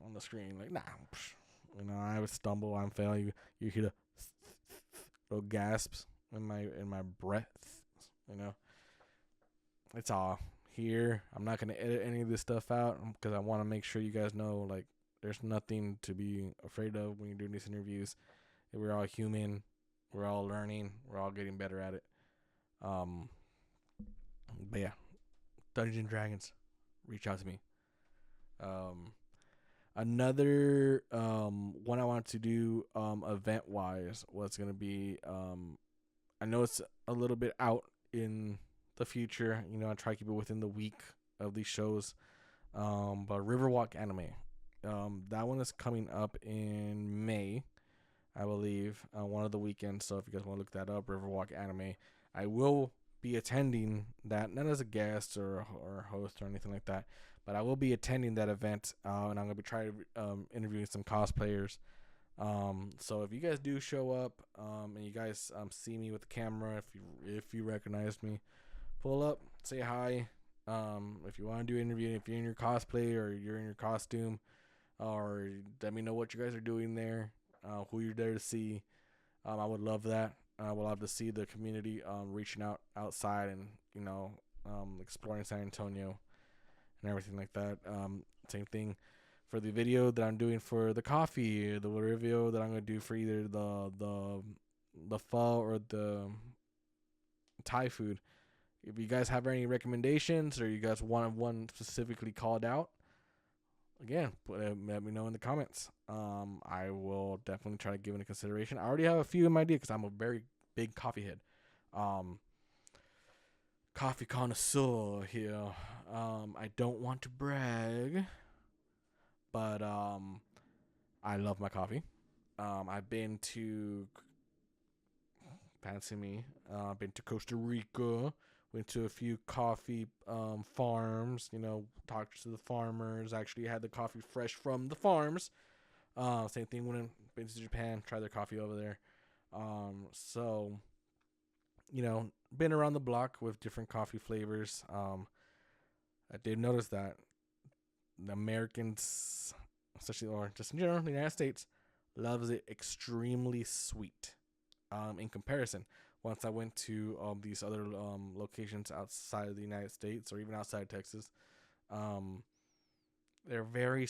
on the screen. Like, nah. I would stumble. I'm failing. You hear the little gasps in my breath. It's all here. I'm not gonna edit any of this stuff out because I want to make sure you guys know, like, there's nothing to be afraid of when you're doing these interviews. We're all human. We're all learning. We're all getting better at it. But yeah, Dungeons and Dragons. Reach out to me. Another one I wanted to do event wise was gonna be I know it's a little bit out in the future. I try to keep it within the week of these shows. But Riverwalk Anime. That one is coming up in May, I believe, one of the weekends. So if you guys want to look that up, Riverwalk Anime, I will be attending that, not as a guest or host or anything like that, but I will be attending that event, and I'm gonna be trying to interviewing some cosplayers. So if you guys do show up, and you guys see me with the camera, if you recognize me, pull up, say hi. If you want to do an interview, if you're in your cosplay or you're in your costume, or let me know what you guys are doing there, who you're there to see. I would love that. We'll love to see the community reaching out outside and exploring San Antonio and everything like that. Same thing for the video that I'm doing for the coffee, the video that I'm gonna do for either the pho or the Thai food. If you guys have any recommendations or you guys want one specifically called out, again, let me know in the comments. I will definitely try to give it a consideration. I already have a few in my idea because I'm a very big coffee head. Coffee connoisseur here. I don't want to brag, but I love my coffee. I've been to fancy me. Been to Costa Rica. Went to a few coffee farms. Talked to the farmers. Actually had the coffee fresh from the farms. Same thing when been to Japan. Tried their coffee over there. So been around the block with different coffee flavors. I did notice that the Americans, especially or just in general, the United States, loves it extremely sweet. In comparison, once I went to these other locations outside of the United States or even outside Texas, um, we're very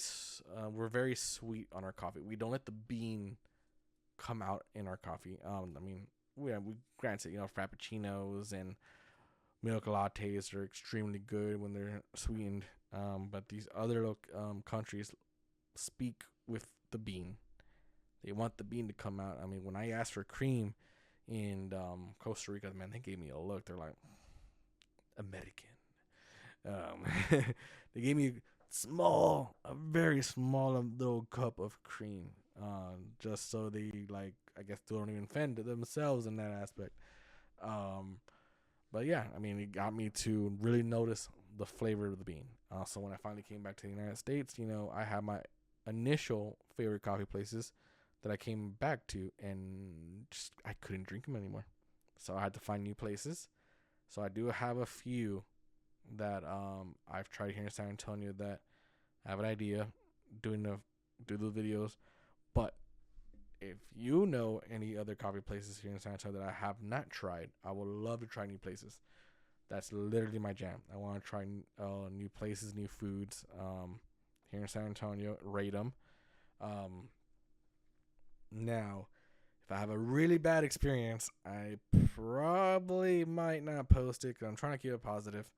sweet on our coffee. We don't let the bean come out in our coffee. We granted, frappuccinos and milk lattes are extremely good when they're sweetened. But these other countries speak with the bean. They want the bean to come out. I mean, when I asked for cream in Costa Rica, man, they gave me a look. They're like, American. They gave me a very small little cup of cream, just so they I guess don't even offend themselves in that aspect. But yeah, I mean, it got me to really notice the flavor of the bean. So when I finally came back to the United States, I had my initial favorite coffee places that I came back to, and just I couldn't drink them anymore. So I had to find new places. So I do have a few that I've tried here in San Antonio that I have an idea do the videos. But if you know any other coffee places here in San Antonio that I have not tried, I would love to try new places. That's literally my jam. I want to try new places, new foods here in San Antonio, rate them. Now, if I have a really bad experience, I probably might not post it because I'm trying to keep it positive.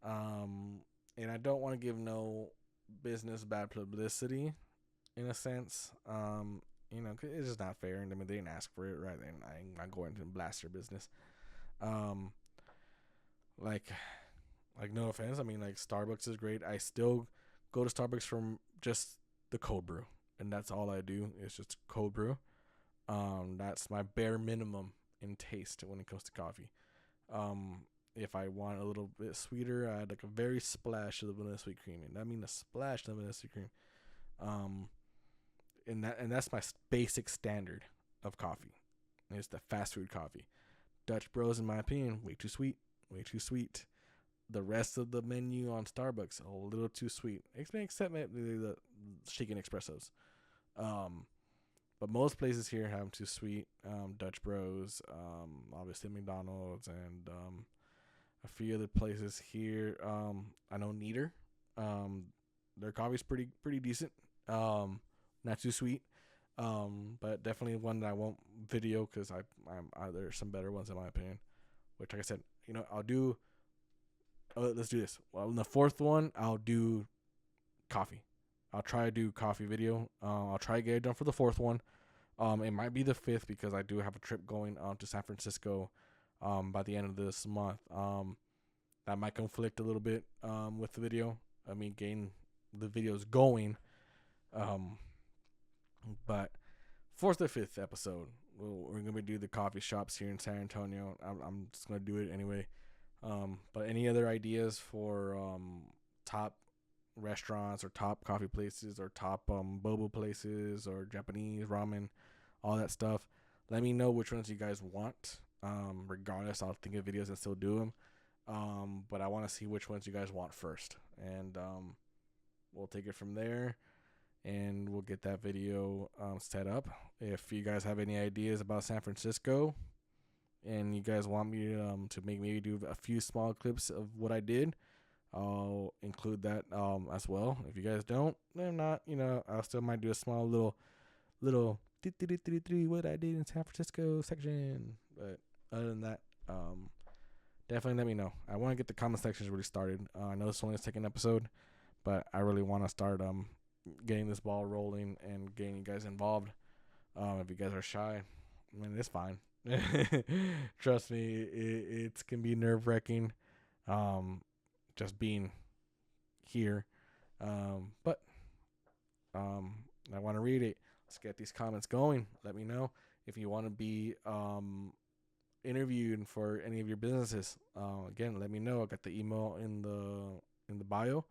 And I don't want to give no business bad publicity in a sense. 'Cause it's just not fair. And I mean, they didn't ask for it, right? And I'm not going to blast their business. Um, like, no offense. I mean, like Starbucks is great. I still go to Starbucks from just the cold brew, and that's all I do is just cold brew. That's my bare minimum in taste when it comes to coffee. If I want a little bit sweeter, I add like a very splash of the vanilla sweet cream, and I mean a splash of the vanilla sweet cream. Um, and that's my basic standard of coffee. It's the fast food coffee. Dutch Bros, in my opinion, way too sweet, way too sweet. The rest of the menu on Starbucks a little too sweet, except maybe the shaken espressos. But most places here have them too sweet. Dutch Bros, obviously McDonald's, and a few other places here. I know Neater. Their coffee's pretty decent. Not too sweet. But definitely one that I won't video because there's some better ones in my opinion. Which, like I said, I'll do. Let's do this. Well, in the fourth one, I'll do coffee. I'll try to do coffee video. I'll try to get it done for the fourth one. It might be the fifth because I do have a trip going to San Francisco by the end of this month. That might conflict a little bit with the video. I mean, getting the videos going. But fourth or fifth episode, we're going to do the coffee shops here in San Antonio. I'm just going to do it anyway. But any other ideas for top restaurants or top coffee places or top boba places or Japanese ramen, all that stuff, let me know which ones you guys want. Regardless, I'll think of videos and still do them. But I want to see which ones you guys want first, and we'll take it from there, and we'll get that video set up. If you guys have any ideas about San Francisco and you guys want me to maybe do a few small clips of what I did, I'll include that as well. If you guys don't, then not. I still might do a small little what I did in San Francisco section. But other than that, definitely let me know. I want to get the comment sections really started. I know it's only the second episode, but I really want to start getting this ball rolling and getting you guys involved. If you guys are shy, I mean, it's fine. Trust me, it can be nerve-wracking just being here. But I want to read it. Let's get these comments going. Let me know if you want to be interviewed for any of your businesses, again, let me know. I got the email in the bio,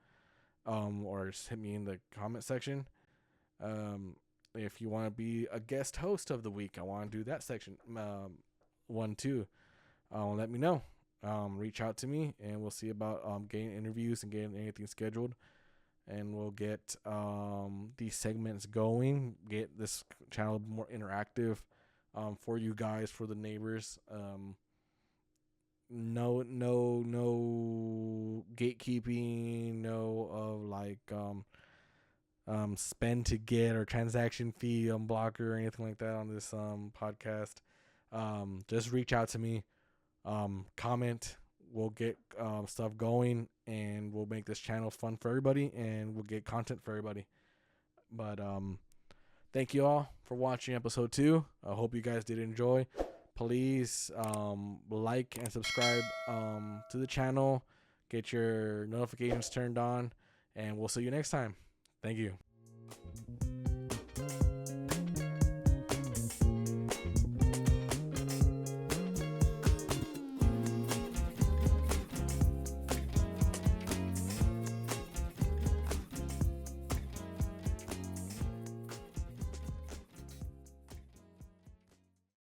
or just hit me in the comment section. If you want to be a guest host of the week, I want to do that section, one too. Let me know. Reach out to me, and we'll see about getting interviews and getting anything scheduled, and we'll get these segments going. Get this channel more interactive, for you guys, for the neighbors. No gatekeeping. No of like spend to get or transaction fee blocker or anything like that on this podcast. Just reach out to me. Comment. We'll get stuff going, and we'll make this channel fun for everybody, and we'll get content for everybody. But thank you all for watching episode 2. I hope you guys did enjoy. Please like and subscribe to the channel. Get your notifications turned on, and we'll see you next time. Thank you.